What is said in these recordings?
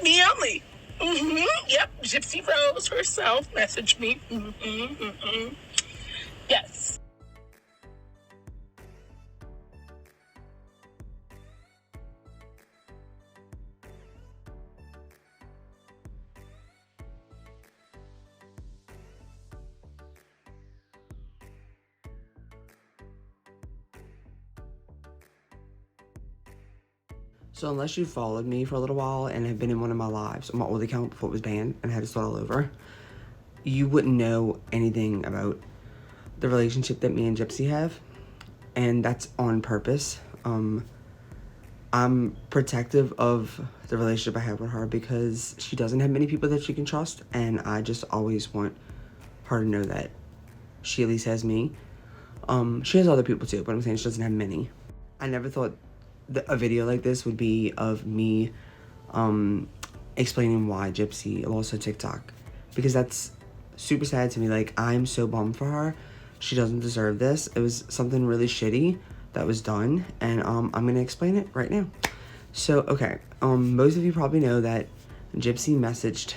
Me only. Yep, Gypsy Rose herself messaged me. Yes. So unless you followed me for a little while and have been in one of my lives on my old account before it was banned and had to start all over, you wouldn't know anything about the relationship that me and Gypsy have. And that's on purpose. I'm protective of the relationship I have with her because she doesn't have many people that she can trust. And I just always want her to know that she at least has me. She has other people too, but I'm saying she doesn't have many. I never thought a video like this would be of me explaining why Gypsy lost her TikTok, because that's super sad to me. Like, I'm so bummed for her. She doesn't deserve this. It was something really shitty that was done, and I'm gonna explain it right now. So, okay, most of you probably know that Gypsy messaged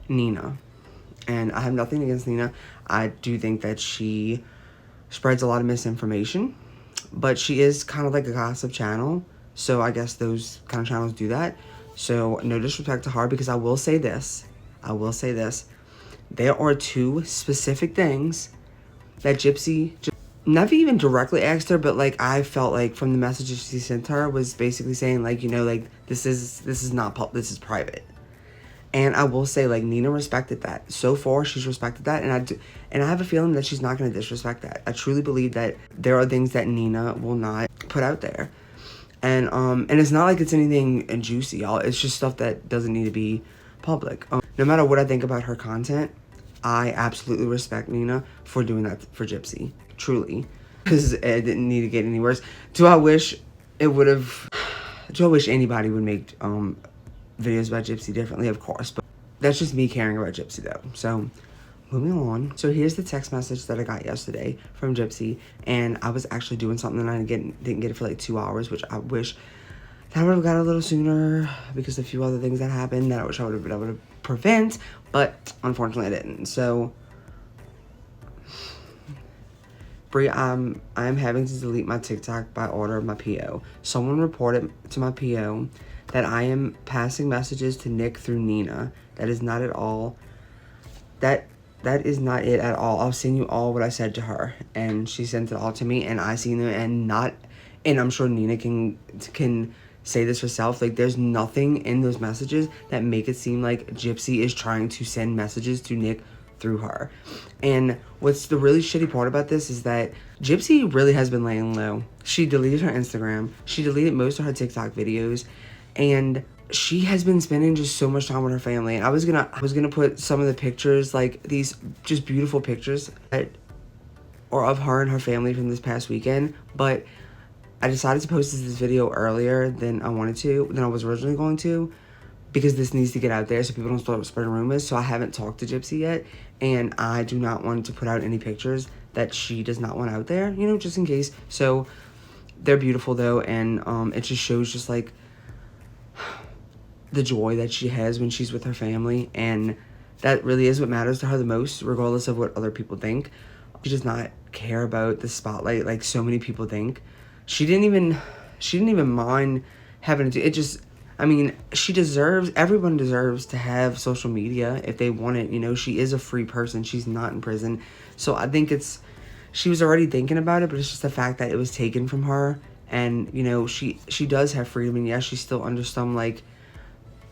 Nina, and I have nothing against Nina. I do think that she spreads a lot of misinformation, but she is kind of like a gossip channel, so I guess those kind of channels do that. So no disrespect to her, because I will say this, there are two specific things that Gypsy never even directly asked her, but like I felt like from the messages she sent her was basically saying, like, you know, like this is not this is private. And I will say, like, Nina respected that. So far, she's respected that, and I have a feeling that she's not going to disrespect that. I truly believe that there are things that Nina will not put out there, and it's not like it's anything juicy, y'all. It's just stuff that doesn't need to be public. No matter what I think about her content, I absolutely respect Nina for doing that for Gypsy, truly, because it didn't need to get any worse. Do I wish it would have? Do I wish anybody would make videos about Gypsy differently? Of course, but that's just me caring about Gypsy though. So moving on. So here's the text message that I got yesterday from Gypsy, and I was actually doing something and I didn't get it for like 2 hours, which I wish that I would have got a little sooner, because a few other things that happened that I wish I would have been able to prevent, but unfortunately I didn't. So Brie, I'm having to delete my TikTok by order of my PO. Someone reported to my PO that I am passing messages to Nick through Nina. That is not at all. That is not it at all. I'll send you all what I said to her, and she sent it all to me, and I seen them, and I'm sure Nina can say this herself. Like, there's nothing in those messages that make it seem like Gypsy is trying to send messages to Nick through her. And what's the really shitty part about this is that Gypsy really has been laying low. She deleted her Instagram. She deleted most of her TikTok videos, and she has been spending just so much time with her family. And I was gonna put some of the pictures, like these just beautiful pictures that or of her and her family from this past weekend, but I decided to post this video earlier than I was originally going to, because this needs to get out there so people don't start spreading rumors. So I haven't talked to Gypsy yet, and I do not want to put out any pictures that she does not want out there, you know, just in case. So they're beautiful though, and it just shows just like the joy that she has when she's with her family, and that really is what matters to her the most, regardless of what other people think. She does not care about the spotlight like so many people think. She didn't even mind having to. It just, I mean, everyone deserves to have social media if they want it. You know, she is a free person. She's not in prison. So I think she was already thinking about it, but it's just the fact that it was taken from her. And, you know, she does have freedom, and yes, she's still under some, like,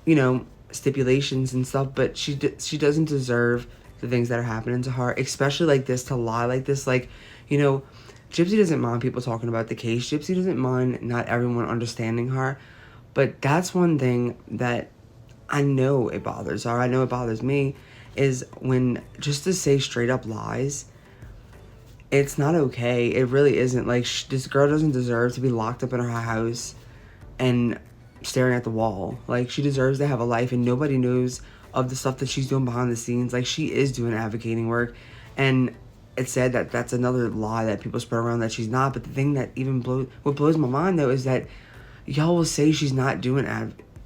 you know, stipulations and stuff, but she doesn't deserve the things that are happening to her, especially like this, to lie like this. Like, you know, Gypsy doesn't mind people talking about the case. Gypsy doesn't mind not everyone understanding her. But that's one thing that I know it bothers her. I know it bothers me, is when just to say straight up lies. It's not okay. It really isn't. Like, this girl doesn't deserve to be locked up in her house and staring at the wall. Like, she deserves to have a life, and nobody knows of the stuff that she's doing behind the scenes. Like, she is doing advocating work, and it's said that that's another lie that people spread around, that she's not. But the thing that what blows my mind though is that y'all will say she's not doing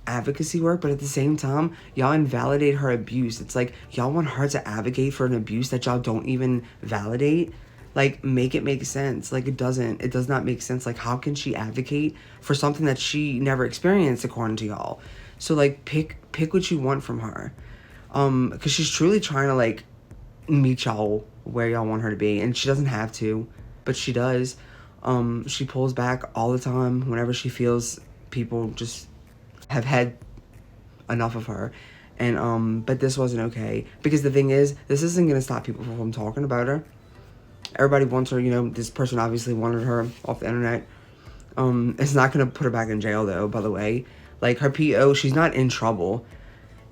advocacy work, but at the same time, y'all invalidate her abuse. It's like, y'all want her to advocate for an abuse that y'all don't even validate. Like, make it make sense. Like, it does not make sense. Like, how can she advocate for something that she never experienced, according to y'all? So, like, pick what you want from her. Because she's truly trying to, like, meet y'all where y'all want her to be, and she doesn't have to, but she does. She pulls back all the time whenever she feels people just have had enough of her. And but this wasn't okay, because the thing is, this isn't gonna stop people from talking about her. Everybody wants her, you know. This person obviously wanted her off the internet. It's not gonna put her back in jail, though, by the way. Like, her PO, she's not in trouble.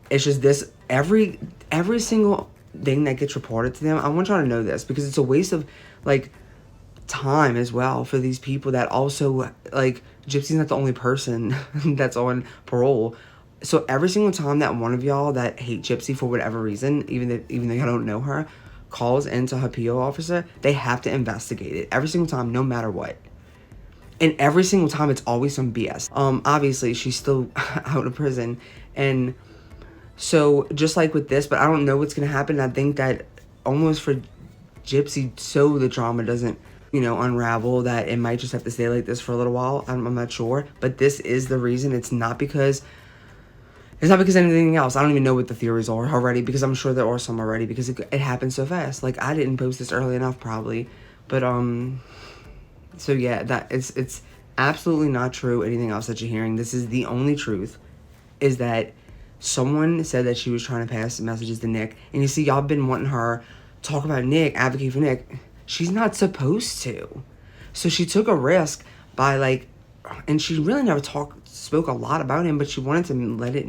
It's just this, every single thing that gets reported to them, I want y'all to know this, because it's a waste of, like, time as well for these people that also, like, Gypsy's not the only person that's on parole. So every single time that one of y'all that hate Gypsy for whatever reason, even though y'all don't know her, calls into her PO officer, they have to investigate it every single time, no matter what. And every single time, it's always some BS. Obviously, she's still out of prison, and so just like with this, but I don't know what's gonna happen. I think that almost for Gypsy, so the drama doesn't, you know, unravel, that it might just have to stay like this for a little while. I'm not sure, but this is the reason. It's not because of anything else. I don't even know what the theories are already, because I'm sure there are some already, because it happened so fast. Like, I didn't post this early enough, probably, but so yeah, that it's absolutely not true. Anything else that you're hearing, this is the only truth, is that someone said that she was trying to pass messages to Nick, and you see, y'all been wanting her talk about Nick, advocate for Nick. She's not supposed to. So she took a risk by, like, and she really never spoke a lot about him, but she wanted to let it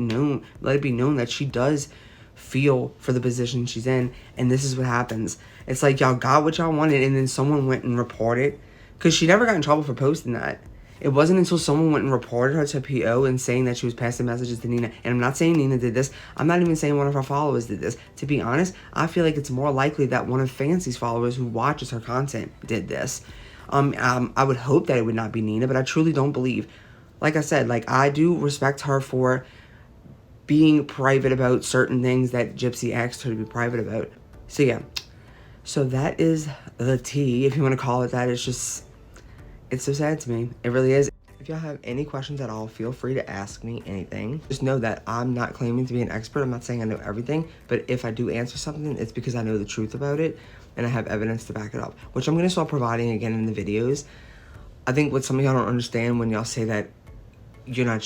be known that she does feel for the position she's in. And this is what happens. It's like, y'all got what y'all wanted, and then someone went and reported, because she never got in trouble for posting that. It wasn't until someone went and reported her to PO and saying that she was passing messages to Nina. And I'm not saying Nina did this. I'm not even saying one of her followers did this. To be honest, I feel like it's more likely that one of Fancy's followers who watches her content did this. I would hope that it would not be Nina, but I truly don't believe. Like I said, like, I do respect her for being private about certain things that Gypsy asked her to be private about. So yeah. So that is the tea, if you want to call it that. It's so sad to me. It really is. If y'all have any questions at all, feel free to ask me anything. Just know that I'm not claiming to be an expert. I'm not saying I know everything. But if I do answer something, it's because I know the truth about it, and I have evidence to back it up, which I'm going to start providing again in the videos. I think what some of y'all don't understand when y'all say that you're not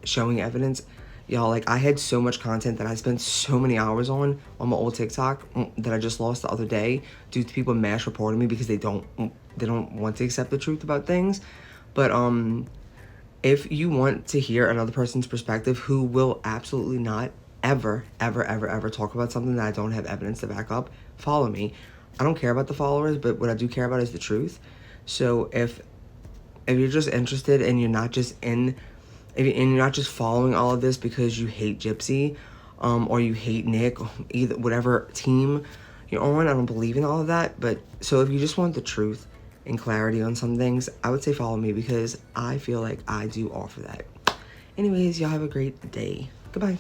showing evidence, y'all, like, I had so much content that I spent so many hours on my old TikTok that I just lost the other day due to people mass reporting me because they don't want to accept the truth about things. But if you want to hear another person's perspective who will absolutely not ever talk about something that I don't have evidence to back up, follow me. I don't care about the followers, but what I do care about is the truth. So if you're just interested and you're not just you're not just following all of this because you hate Gypsy, or you hate Nick, either whatever team you're on, I don't believe in all of that. But so if you just want the truth and clarity on some things, I would say follow me, because I feel like I do offer that. Anyways, y'all have a great day. Goodbye.